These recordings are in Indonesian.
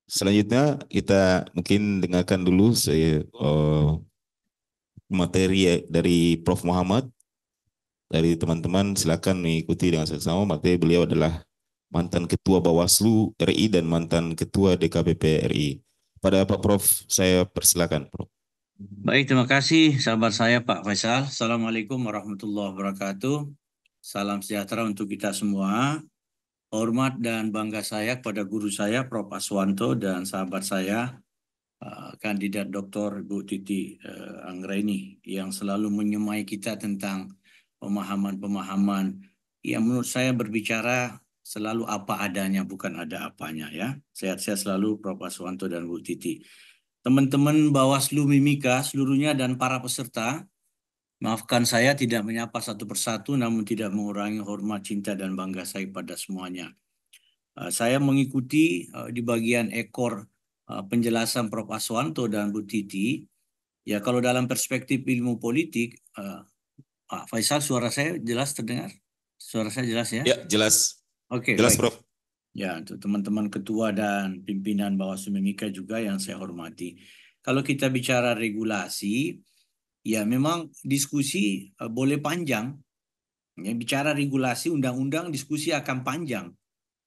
Selanjutnya kita mungkin dengarkan dulu materi dari Prof. Muhammad. Dari teman-teman silakan mengikuti dengan seksama. Materi beliau adalah mantan Ketua Bawaslu RI dan mantan Ketua DKPP RI. Pada Pak Prof, saya persilakan, Prof. Baik, terima kasih sahabat saya Pak Faisal. Assalamualaikum warahmatullahi wabarakatuh. Salam sejahtera untuk kita semua. Hormat dan bangga saya kepada guru saya Prof. Aswanto dan sahabat saya kandidat Dr. Bu Titi Anggraini yang selalu menyemai kita tentang pemahaman-pemahaman yang menurut saya berbicara selalu apa adanya bukan ada apanya ya. Sehat-sehat selalu Prof. Aswanto dan Bu Titi. Teman-teman Bawaslu Mimika seluruhnya dan para peserta, maafkan saya tidak menyapa satu persatu namun tidak mengurangi hormat, cinta, dan bangga saya pada semuanya. Saya mengikuti di bagian ekor penjelasan Prof. Aswanto dan Bu Titi. Ya, kalau dalam perspektif ilmu politik, Pak Faisal, suara saya jelas terdengar? Suara saya jelas ya? Ya, jelas. Oke, Jelas, baik. Prof. Ya, untuk teman-teman ketua dan pimpinan Bawaslu Mimika juga yang saya hormati. Kalau kita bicara regulasi, ya memang diskusi boleh panjang. Ya, bicara regulasi undang-undang diskusi akan panjang.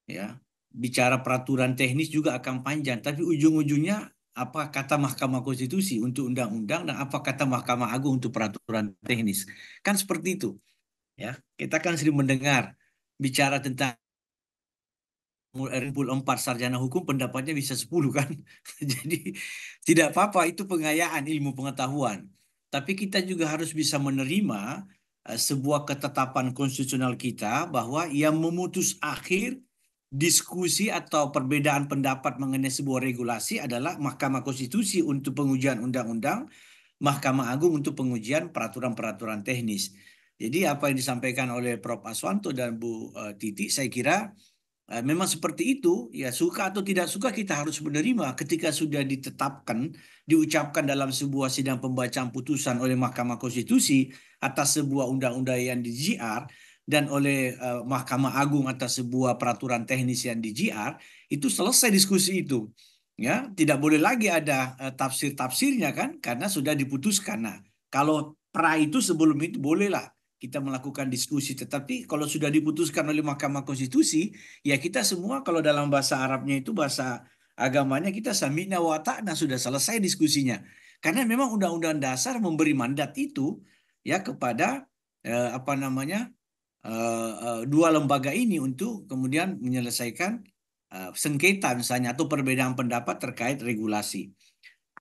Ya, bicara peraturan teknis juga akan panjang. Tapi ujung-ujungnya apa kata Mahkamah Konstitusi untuk undang-undang dan apa kata Mahkamah Agung untuk peraturan teknis. Kan seperti itu. Ya, kita kan sering mendengar bicara tentang Rimpul 4 sarjana hukum pendapatnya bisa 10 kan. Jadi tidak apa-apa itu pengayaan ilmu pengetahuan. Tapi kita juga harus bisa menerima sebuah ketetapan konstitusional kita bahwa yang memutus akhir diskusi atau perbedaan pendapat mengenai sebuah regulasi adalah Mahkamah Konstitusi untuk pengujian undang-undang, Mahkamah Agung untuk pengujian peraturan-peraturan teknis. Jadi apa yang disampaikan oleh Prof. Aswanto dan Bu Titi, saya kira memang seperti itu, ya suka atau tidak suka kita harus menerima ketika sudah ditetapkan, diucapkan dalam sebuah sidang pembacaan putusan oleh Mahkamah Konstitusi atas sebuah undang-undang yang di GR dan oleh Mahkamah Agung atas sebuah peraturan teknis yang di GR, itu selesai diskusi itu. Ya, tidak boleh lagi ada tafsir-tafsirnya kan, karena sudah diputuskan. Nah, kalau pra itu sebelum itu bolehlah kita melakukan diskusi, tetapi kalau sudah diputuskan oleh Mahkamah Konstitusi, ya kita semua kalau dalam bahasa Arabnya itu bahasa agamanya kita sami'na wa ta'na sudah selesai diskusinya. Karena memang Undang-Undang Dasar memberi mandat itu ya kepada apa namanya dua lembaga ini untuk kemudian menyelesaikan sengketa misalnya atau perbedaan pendapat terkait regulasi.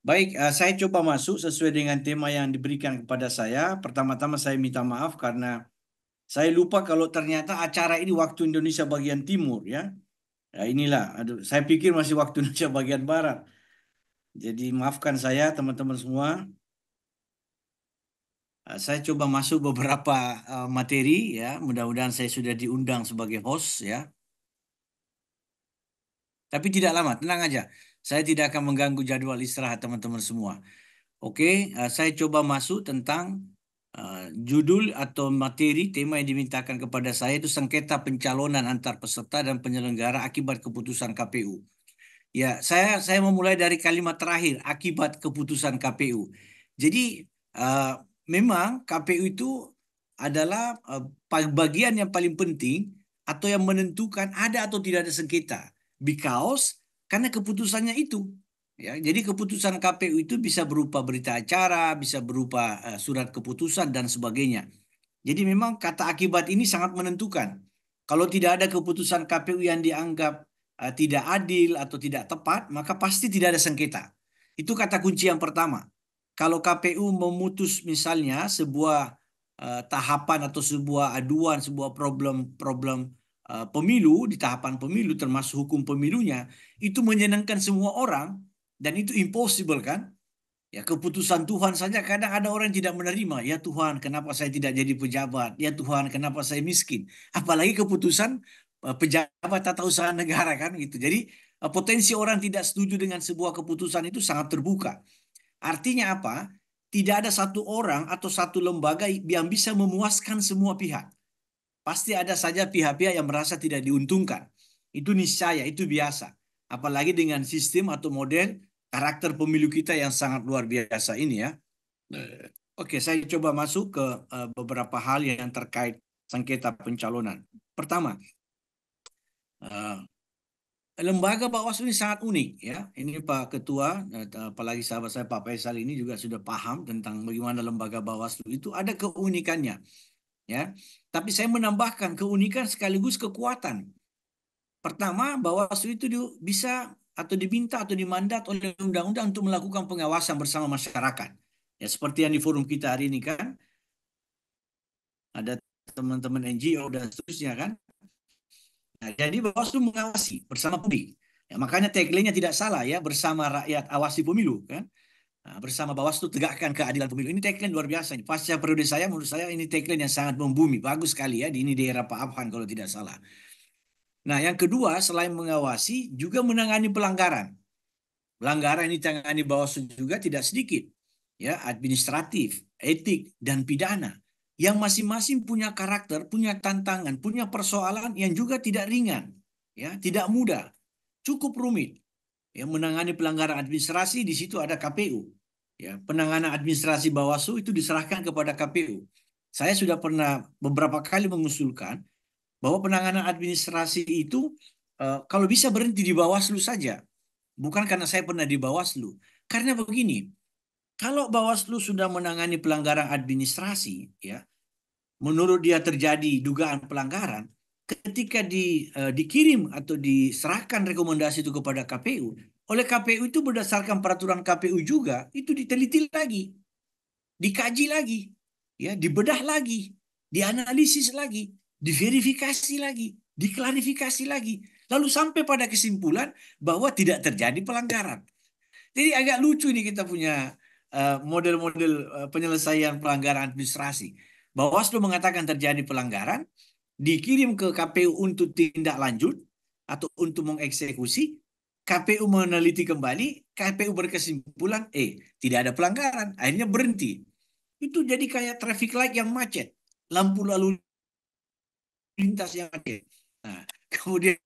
Baik, saya coba masuk sesuai dengan tema yang diberikan kepada saya. Pertama-tama saya minta maaf karena saya lupa kalau ternyata acara ini waktu Indonesia bagian timur ya. Ya inilah, aduh, saya pikir masih waktu Indonesia bagian barat. Jadi maafkan saya teman-teman semua. Saya coba masuk beberapa materi ya. Mudah-mudahan saya sudah diundang sebagai host ya. Tapi tidak lama, tenang aja. Saya tidak akan mengganggu jadwal istirahat teman-teman semua. Oke, saya coba masuk tentang judul atau materi tema yang dimintakan kepada saya itu sengketa pencalonan antar peserta dan penyelenggara akibat keputusan KPU. Ya, saya memulai dari kalimat terakhir akibat keputusan KPU. Jadi eh, memang KPU itu adalah bagian yang paling penting atau yang menentukan ada atau tidak ada sengketa. Because karena keputusannya itu. Ya, jadi keputusan KPU itu bisa berupa berita acara, bisa berupa surat keputusan dan sebagainya. Jadi memang kata akibat ini sangat menentukan. Kalau tidak ada keputusan KPU yang dianggap tidak adil atau tidak tepat, maka pasti tidak ada sengketa. Itu kata kunci yang pertama. Kalau KPU memutus misalnya sebuah tahapan atau sebuah aduan, sebuah problem-problem pemilu di tahapan pemilu termasuk hukum pemilunya, itu menyenangkan semua orang dan itu impossible kan? Ya keputusan Tuhan saja kadang ada orang yang tidak menerima. Ya Tuhan, kenapa saya tidak jadi pejabat? Ya Tuhan, kenapa saya miskin? Apalagi keputusan pejabat atau usaha negara kan gitu. Jadi potensi orang tidak setuju dengan sebuah keputusan itu sangat terbuka. Artinya apa? Tidak ada satu orang atau satu lembaga yang bisa memuaskan semua pihak. Pasti ada saja pihak-pihak yang merasa tidak diuntungkan. Itu niscaya, itu biasa. apalagi dengan sistem atau model karakter pemilu kita yang sangat luar biasa ini ya. Oke, saya coba masuk ke beberapa hal yang terkait sengketa pencalonan. Pertama, eh, lembaga Bawaslu ini sangat unik ya. Ini Pak Ketua, apalagi sahabat saya Pak Faisal ini juga sudah paham tentang bagaimana lembaga Bawaslu itu ada keunikannya ya. Tapi saya menambahkan keunikan sekaligus kekuatan. Pertama, Bawaslu itu bisa atau diminta atau dimandat oleh undang-undang untuk melakukan pengawasan bersama masyarakat. Ya, seperti yang di forum kita hari ini kan, ada teman-teman NGO dan seterusnya kan. Nah, jadi Bawaslu mengawasi bersama publik. Ya, makanya tagline-nya tidak salah ya, bersama rakyat awasi pemilu kan. Nah, bersama Bawaslu tegakkan keadilan pemilu. Ini tagline luar biasa. Pasca periode saya, menurut saya ini tagline yang sangat membumi. Bagus sekali ya, di ini daerah Pak Afhan kalau tidak salah. Nah, yang kedua, selain mengawasi, juga menangani pelanggaran. Pelanggaran ini ditangani Bawaslu juga tidak sedikit. Ya, administratif, etik, dan pidana. Yang masing-masing punya karakter, punya tantangan, punya persoalan yang juga tidak ringan. Ya, tidak mudah, cukup rumit. Ya, menangani pelanggaran administrasi, di situ ada KPU. Ya, penanganan administrasi Bawaslu itu diserahkan kepada KPU. Saya sudah pernah beberapa kali mengusulkan bahwa penanganan administrasi itu kalau bisa berhenti di Bawaslu saja. Bukan karena saya pernah di Bawaslu. Karena begini, kalau Bawaslu sudah menangani pelanggaran administrasi, ya, menurut dia terjadi dugaan pelanggaran, ketika dikirim atau diserahkan rekomendasi itu kepada KPU, oleh KPU itu berdasarkan peraturan KPU juga, itu diteliti lagi, dikaji lagi, ya, dibedah lagi, dianalisis lagi, diverifikasi lagi, diklarifikasi lagi, lalu sampai pada kesimpulan bahwa tidak terjadi pelanggaran. Jadi agak lucu nih kita punya model-model penyelesaian pelanggaran administrasi. Bawaslu mengatakan terjadi pelanggaran, dikirim ke KPU untuk tindak lanjut atau untuk mengeksekusi, KPU meneliti kembali, KPU berkesimpulan, tidak ada pelanggaran, akhirnya berhenti. Itu jadi kayak traffic light yang macet, lampu lalu lintas yang macet. Nah, kemudian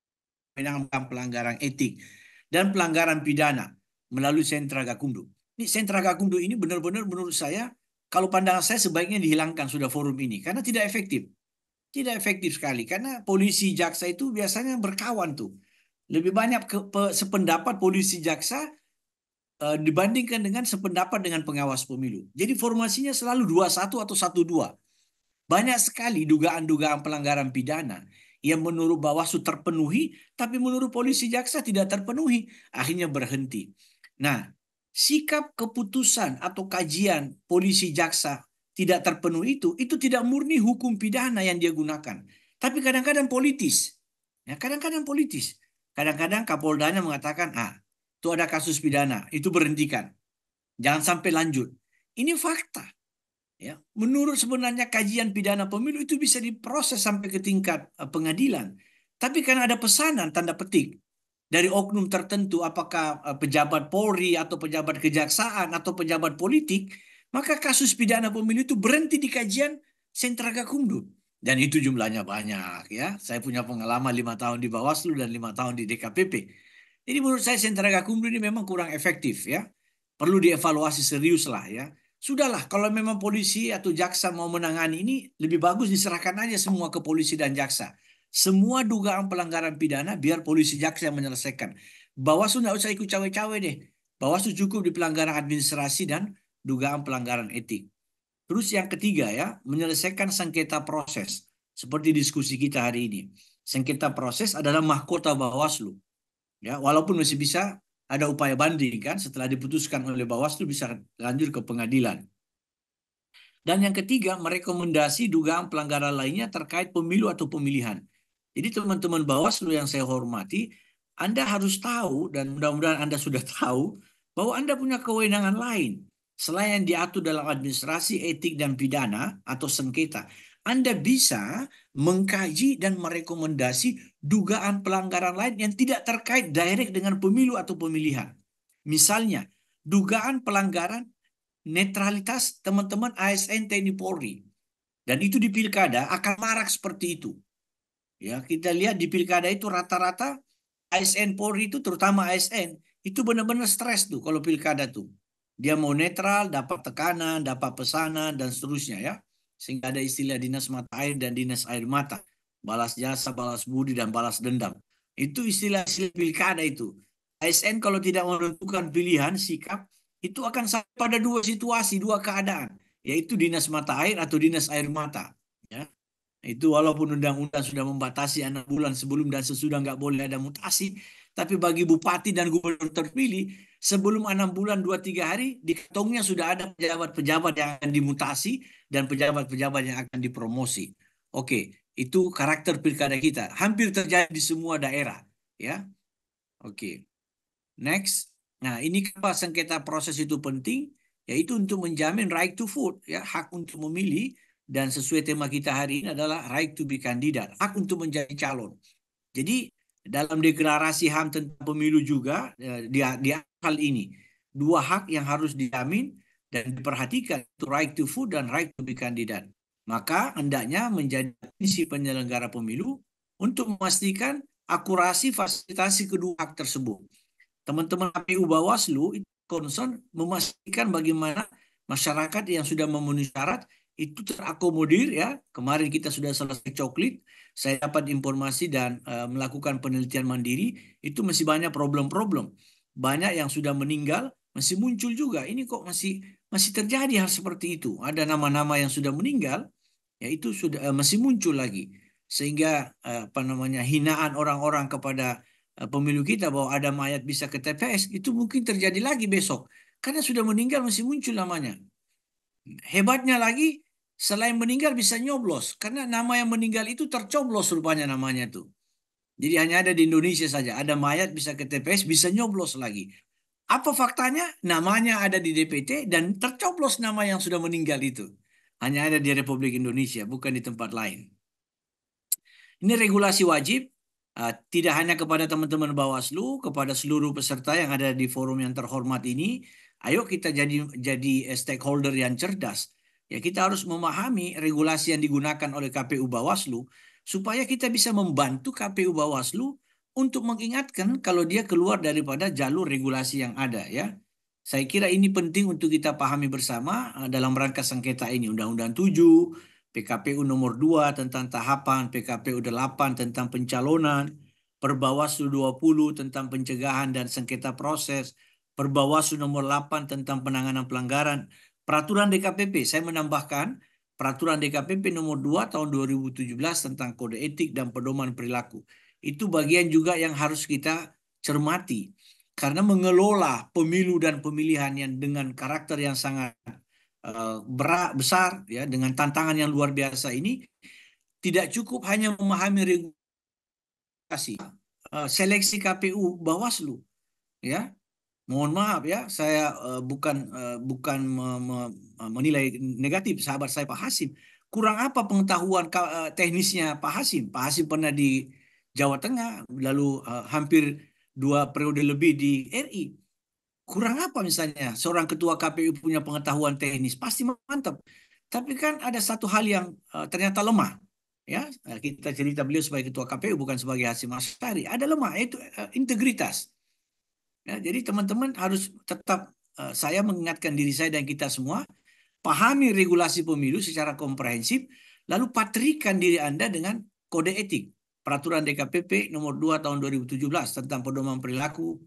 menangkan pelanggaran etik dan pelanggaran pidana melalui sentra Gakumdu. Ini sentra Gakumdu ini benar-benar menurut saya, kalau pandangan saya sebaiknya dihilangkan sudah forum ini karena tidak efektif. Tidak efektif sekali karena polisi jaksa itu biasanya berkawan tuh. Lebih banyak sependapat polisi jaksa dibandingkan dengan sependapat dengan pengawas pemilu. Jadi formasinya selalu 2-1 atau 1-2. Banyak sekali dugaan-dugaan pelanggaran pidana yang menurut Bawaslu terpenuhi, tapi menurut polisi jaksa tidak terpenuhi. Akhirnya berhenti. Nah, sikap keputusan atau kajian polisi jaksa tidak terpenuhi itu tidak murni hukum pidana yang dia gunakan. Tapi kadang-kadang politis. Ya, kadang-kadang politis. Kadang-kadang Kapoldanya mengatakan, itu ada kasus pidana, itu berhentikan. Jangan sampai lanjut. Ini fakta. Ya, menurut sebenarnya kajian pidana pemilu itu bisa diproses sampai ke tingkat pengadilan. Tapi karena ada pesanan tanda petik dari oknum tertentu, apakah pejabat Polri atau pejabat kejaksaan atau pejabat politik, maka kasus pidana pemilu itu berhenti di kajian sentra Gakumdu. Dan itu jumlahnya banyak ya. Saya punya pengalaman 5 tahun di Bawaslu dan 5 tahun di DKPP. Jadi menurut saya sentra Gakumdu ini memang kurang efektif ya. Perlu dievaluasi serius lah ya. Sudahlah, kalau memang polisi atau jaksa mau menangani ini, lebih bagus diserahkan aja semua ke polisi dan jaksa. Semua dugaan pelanggaran pidana, biar polisi jaksa yang menyelesaikan. Bawaslu nggak usah ikut cawe-cawe deh. Bawaslu cukup di pelanggaran administrasi dan dugaan pelanggaran etik. Terus yang ketiga ya, menyelesaikan sengketa proses. Seperti diskusi kita hari ini. Sengketa proses adalah mahkota Bawaslu. Ya, walaupun masih bisa ada upaya banding kan setelah diputuskan oleh Bawaslu bisa lanjut ke pengadilan. Dan yang ketiga, merekomendasi dugaan pelanggaran lainnya terkait pemilu atau pemilihan. Jadi teman-teman Bawaslu yang saya hormati, Anda harus tahu dan mudah-mudahan Anda sudah tahu bahwa Anda punya kewenangan lain selain yang diatur dalam administrasi, etik dan pidana atau sengketa. Anda bisa mengkaji dan merekomendasi dugaan pelanggaran lain yang tidak terkait direct dengan pemilu atau pemilihan. Misalnya, dugaan pelanggaran netralitas teman-teman ASN TNI Polri. Dan itu di pilkada akan marak seperti itu. Ya, kita lihat di pilkada itu rata-rata ASN Polri itu, terutama ASN, itu benar-benar stres tuh kalau pilkada tuh. Dia mau netral, dapat tekanan, dapat pesanan, dan seterusnya ya. Sehingga ada istilah dinas mata air dan dinas air mata. Balas jasa, balas budi, dan balas dendam. Itu istilah-istilah pilkada itu. ASN kalau tidak menentukan pilihan, sikap, itu akan sampai pada dua situasi, dua keadaan. Yaitu dinas mata air atau dinas air mata. Ya. Itu walaupun undang-undang sudah membatasi 6 bulan sebelum dan sesudah nggak boleh ada mutasi, tapi bagi bupati dan gubernur terpilih, sebelum 6 bulan 2-3 hari, di kantongnya sudah ada pejabat-pejabat yang akan dimutasi dan pejabat-pejabat yang akan dipromosi. Oke, itu karakter pilkada kita. Hampir terjadi di semua daerah. Ya, oke. Next. Nah, ini kenapa sengketa proses itu penting? Yaitu untuk menjamin right to vote, ya, hak untuk memilih, dan sesuai tema kita hari ini adalah right to be kandidat, hak untuk menjadi calon. Jadi dalam deklarasi HAM tentang pemilu juga di hal ini dua hak yang harus dijamin dan diperhatikan, itu right to vote dan right to be kandidat. Maka hendaknya menjadi misi penyelenggara pemilu untuk memastikan akurasi fasilitasi kedua hak tersebut. Teman-teman KPU Bawaslu itu concern memastikan bagaimana masyarakat yang sudah memenuhi syarat itu terakomodir ya. Kemarin kita sudah selesai coklit, saya dapat informasi dan melakukan penelitian mandiri, itu masih banyak problem-problem. Banyak yang sudah meninggal, masih muncul juga. Ini kok masih terjadi hal seperti itu. Ada nama-nama yang sudah meninggal, ya itu sudah masih muncul lagi. Sehingga apa namanya, hinaan orang-orang kepada pemilu kita bahwa ada mayat bisa ke TPS, itu mungkin terjadi lagi besok. Karena sudah meninggal masih muncul namanya. Hebatnya lagi, selain meninggal bisa nyoblos. Karena nama yang meninggal itu tercoblos rupanya namanya tuh. Jadi hanya ada di Indonesia saja. Ada mayat bisa ke TPS, bisa nyoblos lagi. Apa faktanya? Namanya ada di DPT dan tercoblos nama yang sudah meninggal itu. Hanya ada di Republik Indonesia, bukan di tempat lain. Ini regulasi wajib, tidak hanya kepada teman-teman Bawaslu, kepada seluruh peserta yang ada di forum yang terhormat ini. Ayo kita jadi stakeholder yang cerdas. Ya, kita harus memahami regulasi yang digunakan oleh KPU Bawaslu supaya kita bisa membantu KPU Bawaslu untuk mengingatkan kalau dia keluar daripada jalur regulasi yang ada ya. Saya kira ini penting untuk kita pahami bersama dalam rangka sengketa ini. Undang-Undang 7, PKPU nomor 2 tentang tahapan, PKPU 8 tentang pencalonan, Perbawaslu 20 tentang pencegahan dan sengketa proses, Perbawaslu nomor 8 tentang penanganan pelanggaran, peraturan DKPP. Saya menambahkan peraturan DKPP nomor 2 tahun 2017 tentang kode etik dan pedoman perilaku. Itu bagian juga yang harus kita cermati. Karena mengelola pemilu dan pemilihan yang dengan karakter yang sangat berat, besar, ya, dengan tantangan yang luar biasa ini, tidak cukup hanya memahami regulasi, seleksi KPU Bawaslu, ya. Mohon maaf ya, saya bukan menilai negatif sahabat saya Pak Hasim. Kurang apa pengetahuan teknisnya Pak Hasim? Pak Hasim pernah di Jawa Tengah, lalu hampir 2 periode lebih di RI. Kurang apa misalnya seorang ketua KPU punya pengetahuan teknis? Pasti mantap. Tapi kan ada satu hal yang ternyata lemah. Ya, kita cerita beliau sebagai ketua KPU bukan sebagai Hasyim Asyari. Ada lemah, yaitu integritas. Ya, jadi teman-teman harus tetap, saya mengingatkan diri saya dan kita semua, pahami regulasi pemilu secara komprehensif, lalu patrikan diri Anda dengan kode etik. Peraturan DKPP nomor 2 tahun 2017 tentang pedoman perilaku,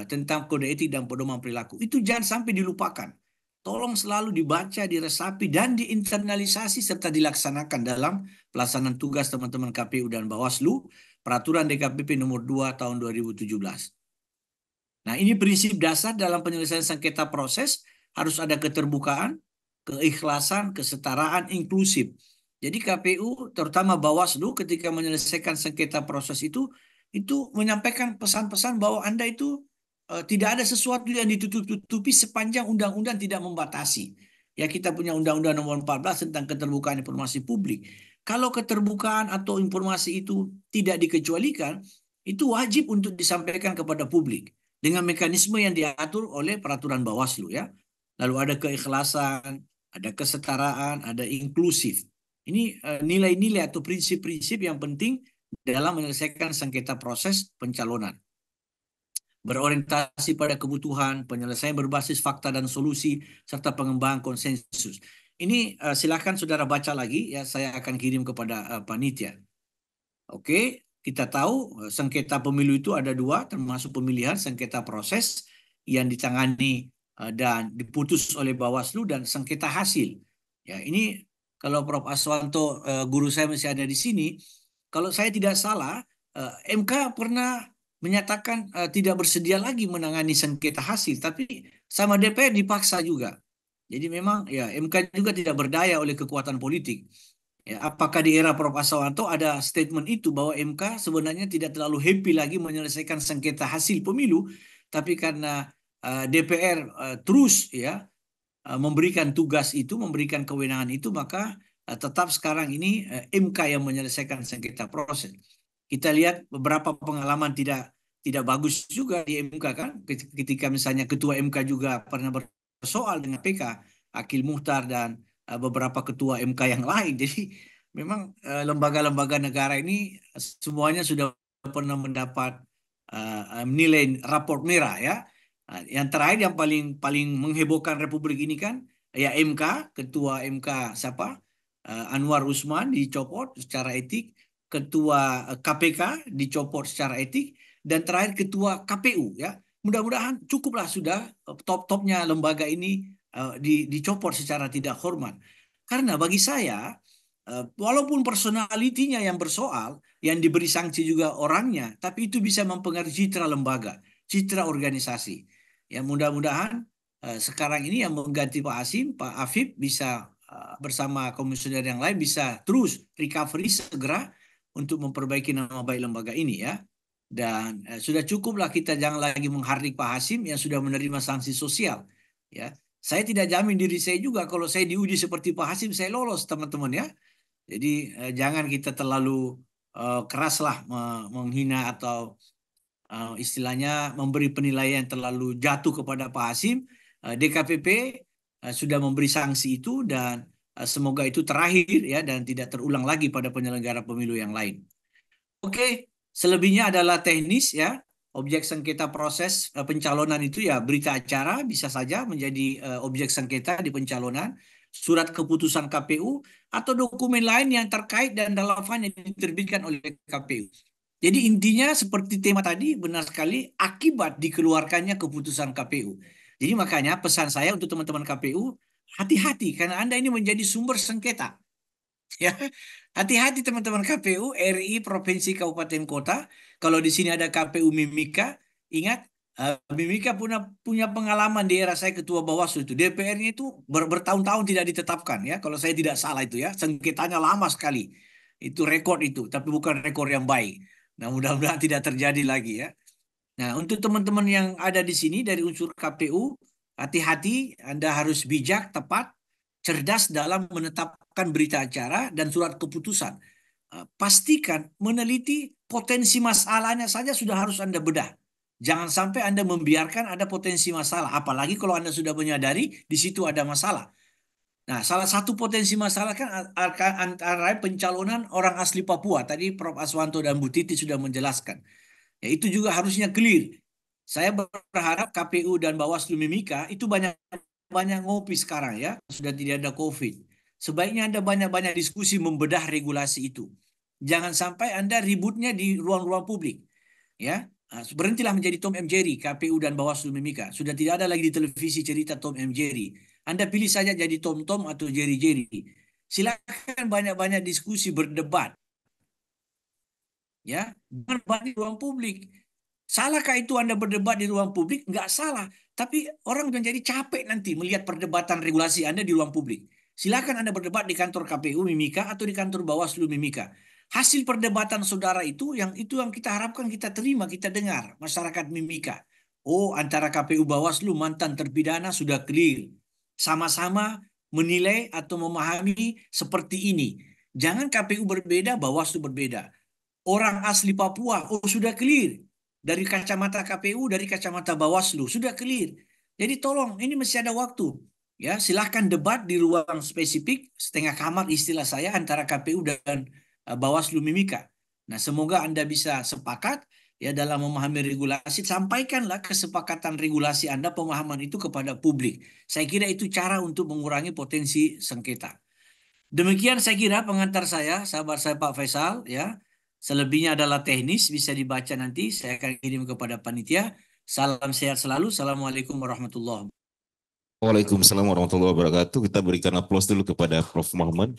tentang kode etik dan pedoman perilaku. Itu jangan sampai dilupakan. Tolong selalu dibaca, diresapi, dan diinternalisasi serta dilaksanakan dalam pelaksanaan tugas teman-teman KPU dan Bawaslu, peraturan DKPP nomor 2 tahun 2017. Nah, ini prinsip dasar dalam penyelesaian sengketa proses, harus ada keterbukaan, keikhlasan, kesetaraan, inklusif. Jadi KPU, terutama Bawaslu, ketika menyelesaikan sengketa proses itu menyampaikan pesan-pesan bahwa Anda itu tidak ada sesuatu yang ditutup-tutupi sepanjang undang-undang tidak membatasi. Ya, kita punya Undang-Undang Nomor 14 tentang keterbukaan informasi publik. Kalau keterbukaan atau informasi itu tidak dikecualikan, itu wajib untuk disampaikan kepada publik dengan mekanisme yang diatur oleh peraturan Bawaslu ya. Lalu ada keikhlasan, ada kesetaraan, ada inklusif. Ini nilai-nilai atau prinsip-prinsip yang penting dalam menyelesaikan sengketa proses pencalonan. Berorientasi pada kebutuhan, penyelesaian berbasis fakta dan solusi, serta pengembangan konsensus. Ini silakan saudara baca lagi, ya saya akan kirim kepada panitia. Oke, kita tahu sengketa pemilu itu ada dua, termasuk pemilihan, sengketa proses yang ditangani dan diputus oleh Bawaslu, dan sengketa hasil. Ya, ini kalau Prof. Aswanto, guru saya masih ada di sini, kalau saya tidak salah, MK pernah menyatakan tidak bersedia lagi menangani sengketa hasil, tapi sama DPR dipaksa juga. Jadi memang ya MK juga tidak berdaya oleh kekuatan politik. Ya, apakah di era Prof. Aswanto ada statement itu bahwa MK sebenarnya tidak terlalu happy lagi menyelesaikan sengketa hasil pemilu, tapi karena DPR terus ya memberikan tugas itu, memberikan kewenangan itu, maka tetap sekarang ini MK yang menyelesaikan sengketa proses. Kita lihat beberapa pengalaman tidak bagus juga di MK kan, ketika misalnya ketua MK juga pernah bersoal dengan PK, Akil Muhtar dan beberapa ketua MK yang lain. Jadi memang lembaga-lembaga negara ini semuanya sudah pernah mendapat nilai raport merah ya. Yang terakhir yang paling paling menghebohkan Republik ini kan ya MK, ketua MK siapa? Anwar Usman dicopot secara etik, ketua KPK dicopot secara etik, dan terakhir ketua KPU ya. Mudah-mudahan cukuplah sudah top-topnya lembaga ini dicopot secara tidak hormat. Karena bagi saya walaupun personalitinya yang bersoal, yang diberi sanksi juga orangnya, tapi itu bisa mempengaruhi citra lembaga, citra organisasi. Ya mudah-mudahan sekarang ini yang mengganti Pak Hasim, Pak Afif bisa bersama komisioner yang lain bisa terus recovery segera untuk memperbaiki nama baik lembaga ini ya. Dan sudah cukuplah kita jangan lagi menghardik Pak Hasim yang sudah menerima sanksi sosial. Ya, saya tidak jamin diri saya juga kalau saya diuji seperti Pak Hasim saya lolos teman-teman ya. Jadi jangan kita terlalu keraslah menghina atau istilahnya memberi penilaian yang terlalu jatuh kepada Pak Hasim. DKPP sudah memberi sanksi itu dan semoga itu terakhir ya dan tidak terulang lagi pada penyelenggara pemilu yang lain. Oke, selebihnya adalah teknis ya. Objek sengketa proses pencalonan itu ya berita acara bisa saja menjadi objek sengketa di pencalonan, surat keputusan KPU atau dokumen lain yang terkait dan relevan yang diterbitkan oleh KPU. Jadi intinya seperti tema tadi benar sekali akibat dikeluarkannya keputusan KPU. Jadi makanya pesan saya untuk teman-teman KPU, hati-hati karena Anda ini menjadi sumber sengketa. Ya, hati-hati teman-teman KPU RI Provinsi Kabupaten Kota. Kalau di sini ada KPU Mimika, ingat Mimika punya pengalaman di era saya ketua Bawaslu itu. DPR-nya itu bertahun-tahun tidak ditetapkan ya. Kalau saya tidak salah itu ya, sengketanya lama sekali. Itu rekor itu, tapi bukan rekor yang baik. Nah, mudah-mudahan tidak terjadi lagi ya. Nah, untuk teman-teman yang ada di sini dari unsur KPU, hati-hati, Anda harus bijak, tepat, cerdas dalam menetapkan berita acara dan surat keputusan. Pastikan meneliti potensi masalahnya saja sudah harus Anda bedah. Jangan sampai Anda membiarkan ada potensi masalah, apalagi kalau Anda sudah menyadari di situ ada masalah. Nah, salah satu potensi masalah kan antara pencalonan orang asli Papua. Tadi Prof. Aswanto dan Bu Titi sudah menjelaskan. Ya, itu juga harusnya clear. Saya berharap KPU dan Bawaslu Mimika itu banyak ngopi sekarang ya, sudah tidak ada COVID. Sebaiknya Anda banyak-banyak diskusi membedah regulasi itu. Jangan sampai Anda ributnya di ruang-ruang publik. Ya, berhentilah menjadi Tom M. Jerry, KPU dan Bawaslu Mimika. Sudah tidak ada lagi di televisi cerita Tom M. Jerry. Anda pilih saja jadi Tom Tom atau Jerry Jerry. Silakan banyak-banyak diskusi, berdebat. Ya, berdebat di ruang publik. Salahkah itu Anda berdebat di ruang publik? Nggak salah. Tapi orang menjadi capek nanti melihat perdebatan regulasi Anda di ruang publik. Silakan Anda berdebat di kantor KPU Mimika atau di kantor Bawaslu Mimika. Hasil perdebatan saudara itu yang kita harapkan kita terima, kita dengar masyarakat Mimika. Oh, antara KPU Bawaslu mantan terpidana sudah clear. Sama-sama menilai atau memahami seperti ini. Jangan KPU berbeda, Bawaslu berbeda. Orang asli Papua, oh sudah clear. Dari kacamata KPU, dari kacamata Bawaslu, sudah clear. Jadi tolong, ini masih ada waktu. Ya, silahkan debat di ruang spesifik, setengah kamar istilah saya, antara KPU dan Bawaslu Mimika. Nah, semoga Anda bisa sepakat ya dalam memahami regulasi, sampaikanlah kesepakatan regulasi Anda, pemahaman itu kepada publik. Saya kira itu cara untuk mengurangi potensi sengketa. Demikian saya kira pengantar saya, sahabat saya Pak Faisal ya. Selebihnya adalah teknis, bisa dibaca nanti, saya akan kirim kepada panitia. Salam sehat selalu. Assalamualaikum warahmatullahi wabarakatuh. Waalaikumsalam warahmatullahi wabarakatuh. Kita berikan aplaus dulu kepada Prof. Muhammad.